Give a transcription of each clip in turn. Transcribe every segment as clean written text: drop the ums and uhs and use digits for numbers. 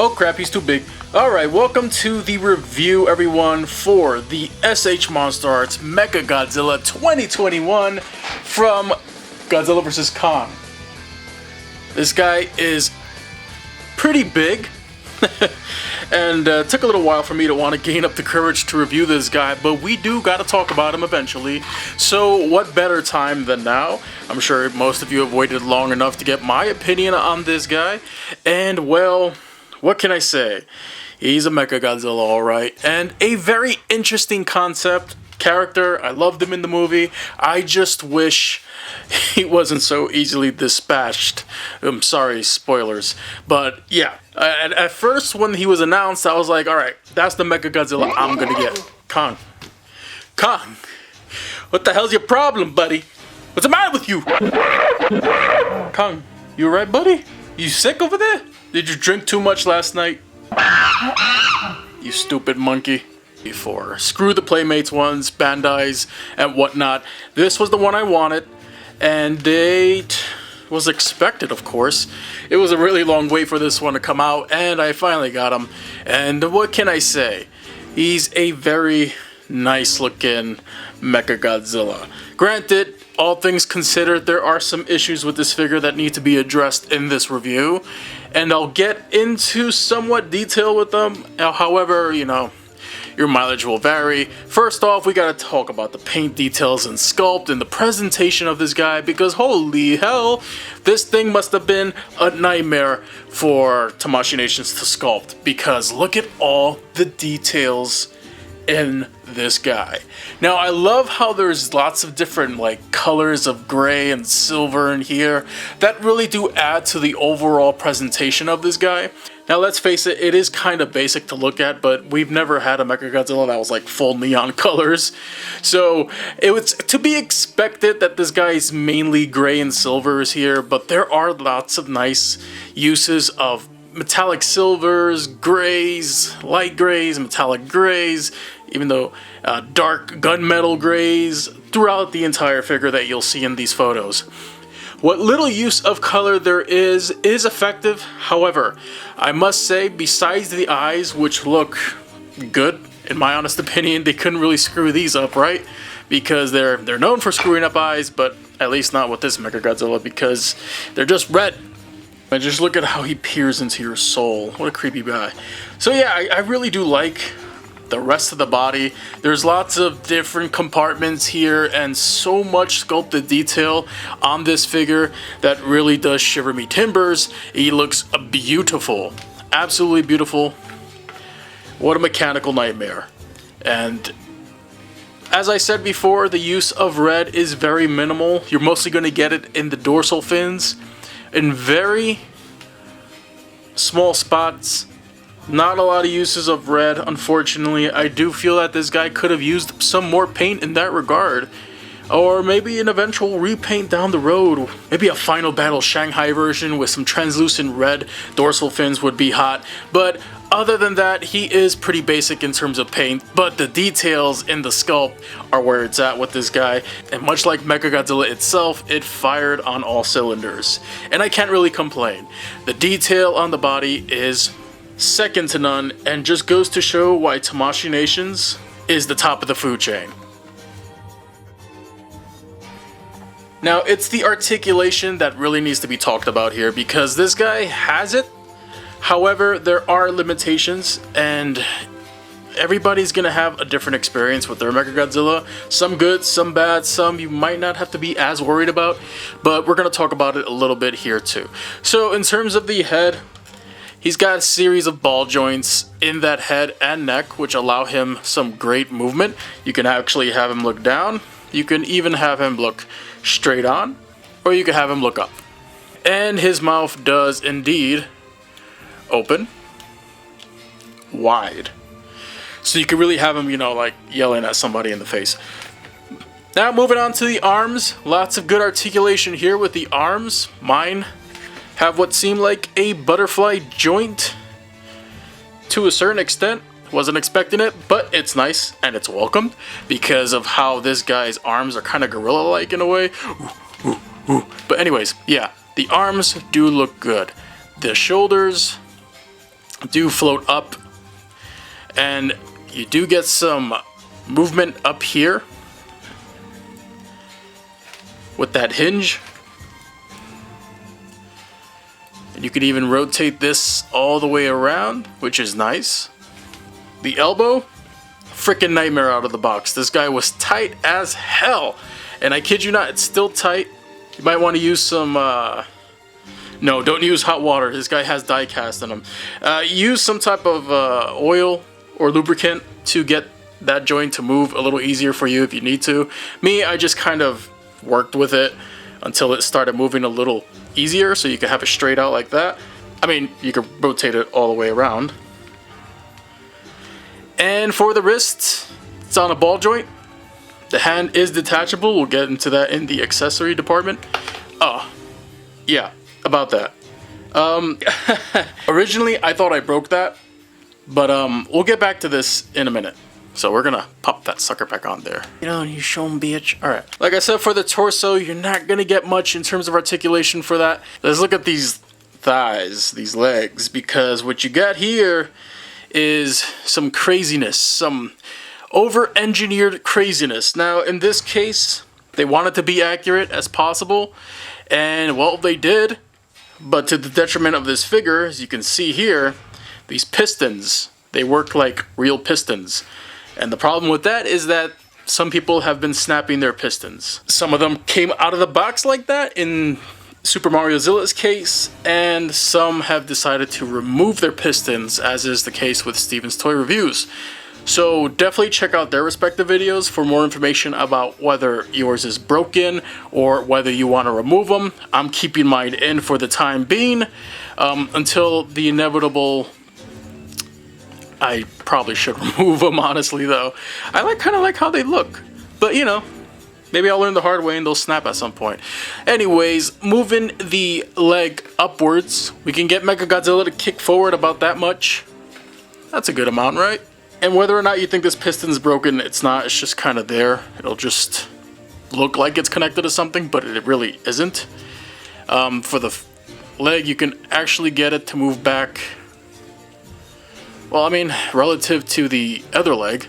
Oh crap, he's too big. Alright, welcome to the review, everyone, for the SH MonsterArts MechaGodzilla 2021 from Godzilla vs. Kong. This guy is pretty big, and took a little while for me to want to gain up the courage to review this guy, but we do got to talk about him eventually. So what better time than now? I'm sure most of you have waited long enough to get my opinion on this guy, and well, what can I say? He's a MechaGodzilla, alright, and a very interesting concept, character. I loved him in the movie. I just wish he wasn't so easily dispatched. I'm sorry, spoilers. But yeah, at first when he was announced, I was like, alright, that's the MechaGodzilla I'm gonna get. Kong, what the hell's your problem, buddy? What's the matter with you? Kong, you alright, buddy? You sick over there? Did you drink too much last night? You stupid monkey. Before. Screw the Playmates ones, Bandai's, and whatnot. This was the one I wanted, and date was expected, of course. It was a really long wait for this one to come out, and I finally got him. And what can I say? He's a very nice looking MechaGodzilla. Granted, all things considered, there are some issues with this figure that need to be addressed in this review, and I'll get into somewhat detail with them. However, you know, your mileage will vary. First off, we gotta talk about the paint details and sculpt and the presentation of this guy, because holy hell, this thing must have been a nightmare for Tamashii Nations to sculpt, because look at all the details in this guy. Now, I love how there's lots of different like colors of gray and silver in here that really do add to the overall presentation of this guy. Now, let's face it, it is kind of basic to look at, but we've never had a MechaGodzilla that was like full neon colors. So it was to be expected that this guy is mainly gray and silvers here, but there are lots of nice uses of metallic silvers, grays, light grays, metallic grays, even though dark gunmetal grays throughout the entire figure that you'll see in these photos. What little use of color there is effective. However, I must say, besides the eyes, which look good, in my honest opinion, they couldn't really screw these up, right? Because they're known for screwing up eyes, but at least not with this MechaGodzilla, because they're just red. And just look at how he peers into your soul. What a creepy guy. So yeah, I really do like the rest of the body. There's lots of different compartments here and so much sculpted detail on this figure that really does shiver me timbers. He looks beautiful. Absolutely beautiful. What a mechanical nightmare. And as I said before, the use of red is very minimal. You're mostly going to get it in the dorsal fins in very small spots. Not a lot of uses of red, unfortunately. I do feel that this guy could have used some more paint in that regard. Or maybe an eventual repaint down the road. Maybe a Final Battle Shanghai version with some translucent red dorsal fins would be hot. But other than that, he is pretty basic in terms of paint, but the details in the sculpt are where it's at with this guy. And much like MechaGodzilla itself, it fired on all cylinders. And I can't really complain. The detail on the body is second to none, and just goes to show why Tamashii Nations is the top of the food chain. Now, it's the articulation that really needs to be talked about here, because this guy has it. However, there are limitations, and everybody's gonna have a different experience with their MechaGodzilla. Some good, some bad, some you might not have to be as worried about, but we're gonna talk about it a little bit here too. So in terms of the head, he's got a series of ball joints in that head and neck, which allow him some great movement. You can actually have him look down, you can even have him look straight on, or you can have him look up. And his mouth does indeed open wide. So you can really have him, you know, like yelling at somebody in the face. Now moving on to the arms. Lots of good articulation here with the arms. Mine have what seemed like a butterfly joint to a certain extent. Wasn't expecting it, but it's nice and it's welcomed because of how this guy's arms are kind of gorilla-like in a way. But anyways, yeah, the arms do look good. The shoulders, do float up, and you do get some movement up here with that hinge. And you could even rotate this all the way around, which is nice. The elbow, freaking nightmare out of the box. This guy was tight as hell, and I kid you not, it's still tight. You might want to use some no, don't use hot water. This guy has die cast in him. Use some type of oil or lubricant to get that joint to move a little easier for you if you need to. Me, I just kind of worked with it until it started moving a little easier, so you can have it straight out like that. I mean, you can rotate it all the way around. And for the wrist, it's on a ball joint. The hand is detachable. We'll get into that in the accessory department. Oh, yeah, about that. Originally, I thought I broke that, but we'll get back to this in a minute. So we're gonna pop that sucker back on there. You know, you show 'em, bitch. All right. Like I said, for the torso, you're not gonna get much in terms of articulation for that. Let's look at these thighs, these legs, because what you got here is some craziness, some over-engineered craziness. Now, in this case, they wanted to be accurate as possible, and well, they did, but to the detriment of this figure. As you can see here, these pistons, they work like real pistons. And the problem with that is that some people have been snapping their pistons. Some of them came out of the box like that in Super Mario Zilla's case, and some have decided to remove their pistons, as is the case with Steven's Toy Reviews. So definitely check out their respective videos for more information about whether yours is broken or whether you want to remove them. I'm keeping mine in for the time being until the inevitable. I probably should remove them, honestly, though. I kind of like how they look, but you know, maybe I'll learn the hard way and they'll snap at some point. Anyways, moving the leg upwards, we can get MechaGodzilla to kick forward about that much. That's a good amount, right? And whether or not you think this piston's broken, it's not. It's just kind of there. It'll just look like it's connected to something, but it really isn't. For the leg, you can actually get it to move back. Well, I mean, relative to the other leg,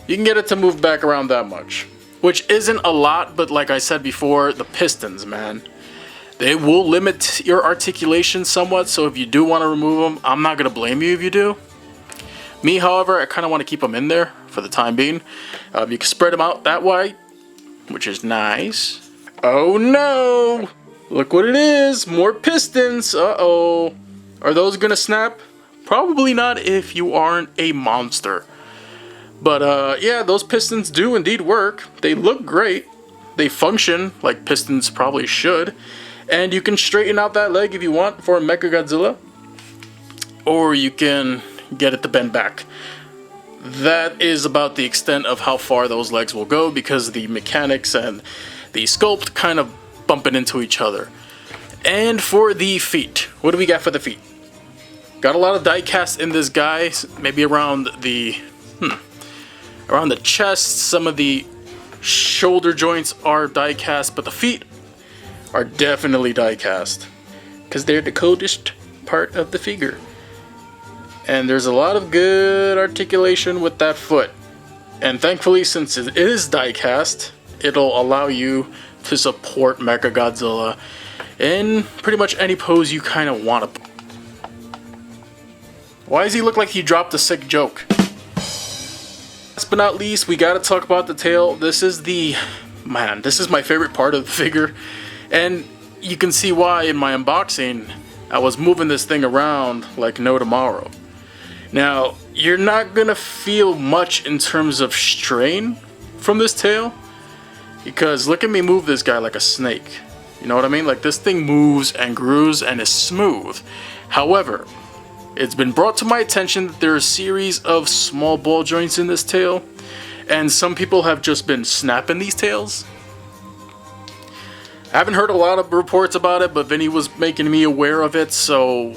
you can get it to move back around that much. Which isn't a lot, but like I said before, the pistons, man, they will limit your articulation somewhat, so if you do want to remove them, I'm not going to blame you if you do. Me, however, I kind of want to keep them in there for the time being. You can spread them out that way, which is nice. Oh no! Look what it is! More pistons! Uh-oh. Are those going to snap? Probably not if you aren't a monster. But yeah, those pistons do indeed work. They look great. They function like pistons probably should. And you can straighten out that leg if you want for a MechaGodzilla. Or you can get it to bend back. That is about the extent of how far those legs will go, because the mechanics and the sculpt kind of bumping into each other. And for the feet, what do we got for the feet? Got a lot of die cast in this guy, maybe around the chest. Some of the shoulder joints are die cast, but the feet are definitely die cast because they're the coldest part of the figure. And there's a lot of good articulation with that foot. And thankfully, since it is die cast, it'll allow you to support MechaGodzilla in pretty much any pose you kind of want to. Why does he look like he dropped a sick joke? Last but not least, we gotta talk about the tail. This is my favorite part of the figure. And you can see why in my unboxing, I was moving this thing around like no tomorrow. Now, you're not gonna feel much in terms of strain from this tail, because look at me move this guy like a snake. You know what I mean? Like, this thing moves and grooves and is smooth. However, it's been brought to my attention that there are a series of small ball joints in this tail, and some people have just been snapping these tails. I haven't heard a lot of reports about it, but Vinny was making me aware of it, so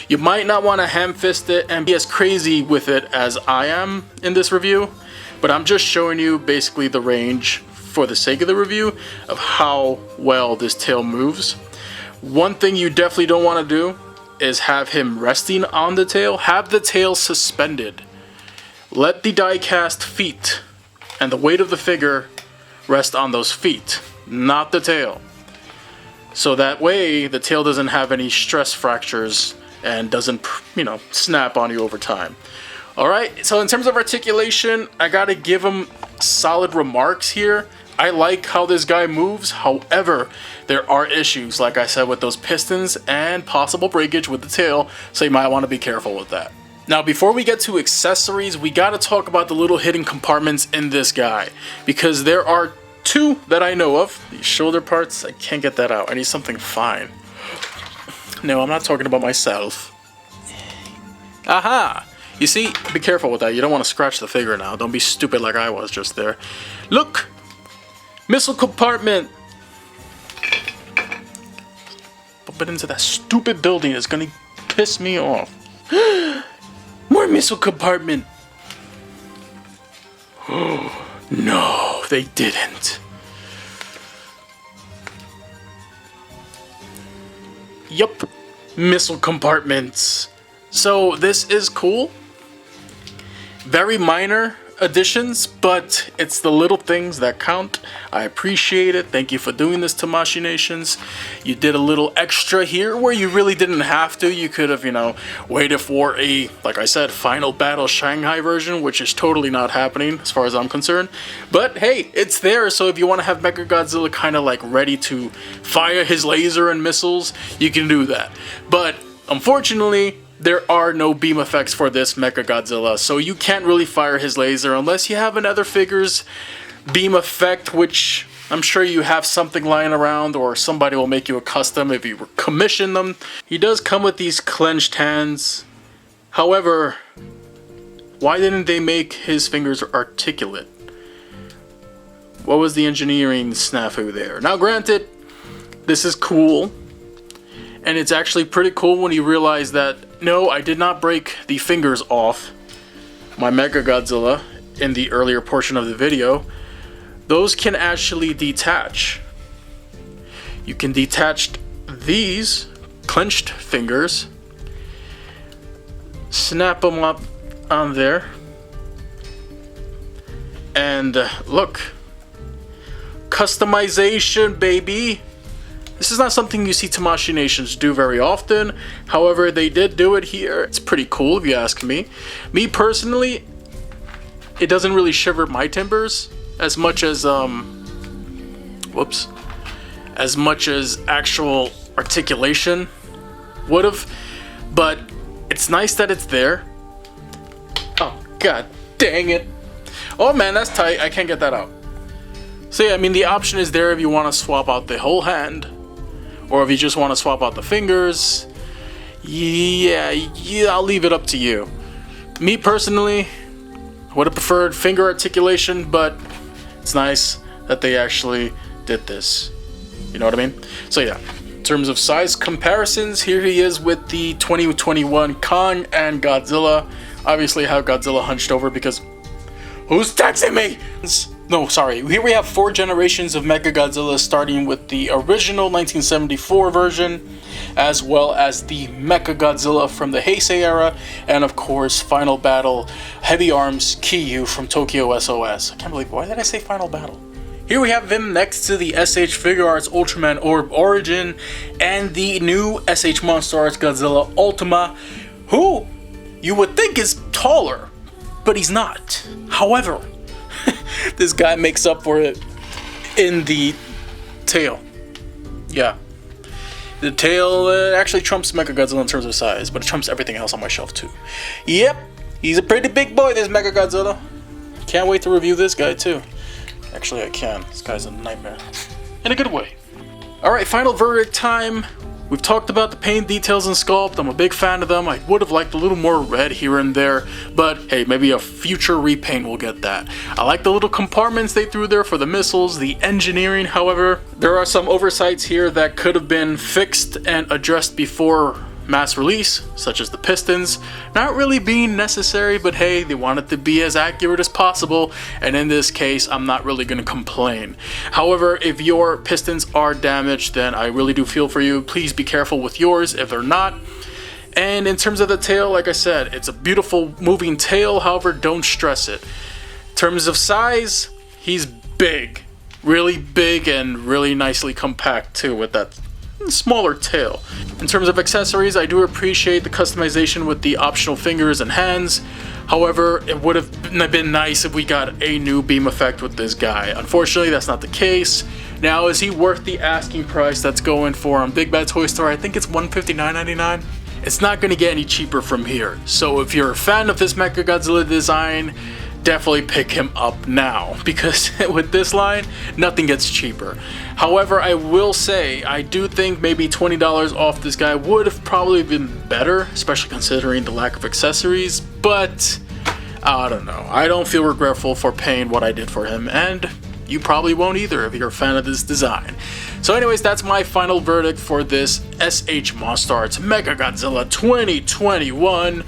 you might not want to ham-fist it and be as crazy with it as I am in this review, but I'm just showing you basically the range for the sake of the review of how well this tail moves. One thing you definitely don't want to do is have him resting on the tail. Have the tail suspended. Let the die-cast feet and the weight of the figure rest on those feet, not the tail. So that way, the tail doesn't have any stress fractures and doesn't, snap on you over time. Alright, so in terms of articulation, I gotta give him solid remarks here. I like how this guy moves, however, there are issues, like I said, with those pistons and possible breakage with the tail, so you might want to be careful with that. Now, before we get to accessories, we gotta talk about the little hidden compartments in this guy, because there are two that I know of. These shoulder parts, I can't get that out. I need something fine. No, I'm not talking about myself. Aha! You see, be careful with that. You don't want to scratch the figure now. Don't be stupid like I was just there. Look! Missile compartment! Bump it into that stupid building. It's gonna piss me off. More missile compartment! Oh, no, they didn't. Yup, missile compartments. So this is cool. Very minor additions, but it's the little things that count. I appreciate it. Thank you for doing this, Tamashii Nations. You did a little extra here where you really didn't have to. You could have, waited for a, like I said, Final Battle Shanghai version, which is totally not happening as far as I'm concerned. But hey, it's there, so if you want to have MechaGodzilla kind of like ready to fire his laser and missiles, you can do that. But unfortunately, there are no beam effects for this MechaGodzilla, so you can't really fire his laser unless you have another figure's beam effect, which I'm sure you have something lying around, or somebody will make you a custom if you commission them. He does come with these clenched hands. However, why didn't they make his fingers articulate? What was the engineering snafu there? Now granted, this is cool. And it's actually pretty cool when you realize that, no, I did not break the fingers off my MechaGodzilla in the earlier portion of the video. Those can actually detach. You can detach these clenched fingers, snap them up on there, and look, customization, baby. This is not something you see Tamashii Nations do very often. However, they did do it here. It's pretty cool if you ask me. Me personally, it doesn't really shiver my timbers as much as as much as actual articulation would have. But it's nice that it's there. Oh, god dang it. Oh man, that's tight. I can't get that out. So yeah, I mean, the option is there if you want to swap out the whole hand, or if you just want to swap out the fingers. Yeah, I'll leave it up to you. Me personally, would have preferred finger articulation, but it's nice that they actually did this. You know what I mean? So yeah, in terms of size comparisons, here he is with the 2021 Kong and Godzilla. Obviously I have Godzilla hunched over because... Who's texting me? No, sorry. Here we have 4 generations of MechaGodzilla, starting with the original 1974 version, as well as the MechaGodzilla from the Heisei era, and of course, Final Battle Heavy Arms Kiyu from Tokyo SOS. I can't believe, why did I say Final Battle? Here we have him next to the SH Figuarts Ultraman Orb Origin, and the new SH MonsterArts Godzilla Ultima, who you would think is taller, but he's not. However, this guy makes up for it in the tail. Yeah. The tail actually trumps MechaGodzilla in terms of size, but it trumps everything else on my shelf too. Yep, he's a pretty big boy, this MechaGodzilla. Can't wait to review this guy too. Actually, I can. This guy's a nightmare. In a good way. Alright, final verdict time. We've talked about the paint details in Sculpt. I'm a big fan of them. I would have liked a little more red here and there, but hey, maybe a future repaint will get that. I like the little compartments they threw there for the missiles, the engineering. However, there are some oversights here that could have been fixed and addressed before mass release, such as the pistons. Not really being necessary, but hey, they want it to be as accurate as possible, and in this case, I'm not really going to complain. However, if your pistons are damaged, then I really do feel for you. Please be careful with yours. If they're not, And in terms of the tail, like I said, it's a beautiful moving tail, however, don't stress it. In terms of size, he's big. Really big and really nicely compact too with that smaller tail. In terms of accessories, I do appreciate the customization with the optional fingers and hands. However, it would have been nice if we got a new beam effect with this guy. Unfortunately, that's not the case. Now, is he worth the asking price that's going for on Big Bad Toy Store? I think it's $159.99. It's not going to get any cheaper from here. So if you're a fan of this MechaGodzilla design, definitely pick him up now, because with this line, nothing gets cheaper. However, I will say, I do think maybe $20 off this guy would have probably been better, especially considering the lack of accessories, but I don't know. I don't feel regretful for paying what I did for him, and you probably won't either if you're a fan of this design. So anyways, that's my final verdict for this SH MonsterArts MechaGodzilla 2021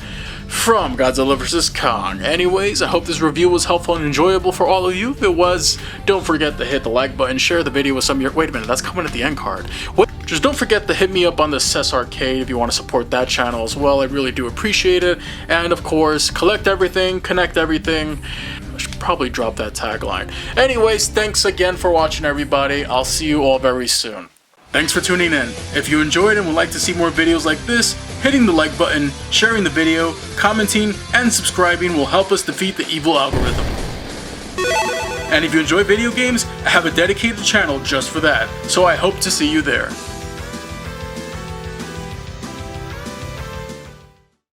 from Godzilla vs. Kong. Anyways, I hope this review was helpful and enjoyable for all of you. If it was, don't forget to hit the like button, share the video with some of your— wait a minute, that's coming at the end card. What? Just don't forget to hit me up on the Cess Arcade if you want to support that channel as well. I really do appreciate it. And of course, collect everything, connect everything. I should probably drop that tagline. Anyways, thanks again for watching, everybody. I'll see you all very soon. Thanks for tuning in. If you enjoyed and would like to see more videos like this, hitting the like button, sharing the video, commenting, and subscribing will help us defeat the evil algorithm. And if you enjoy video games, I have a dedicated channel just for that, so I hope to see you there.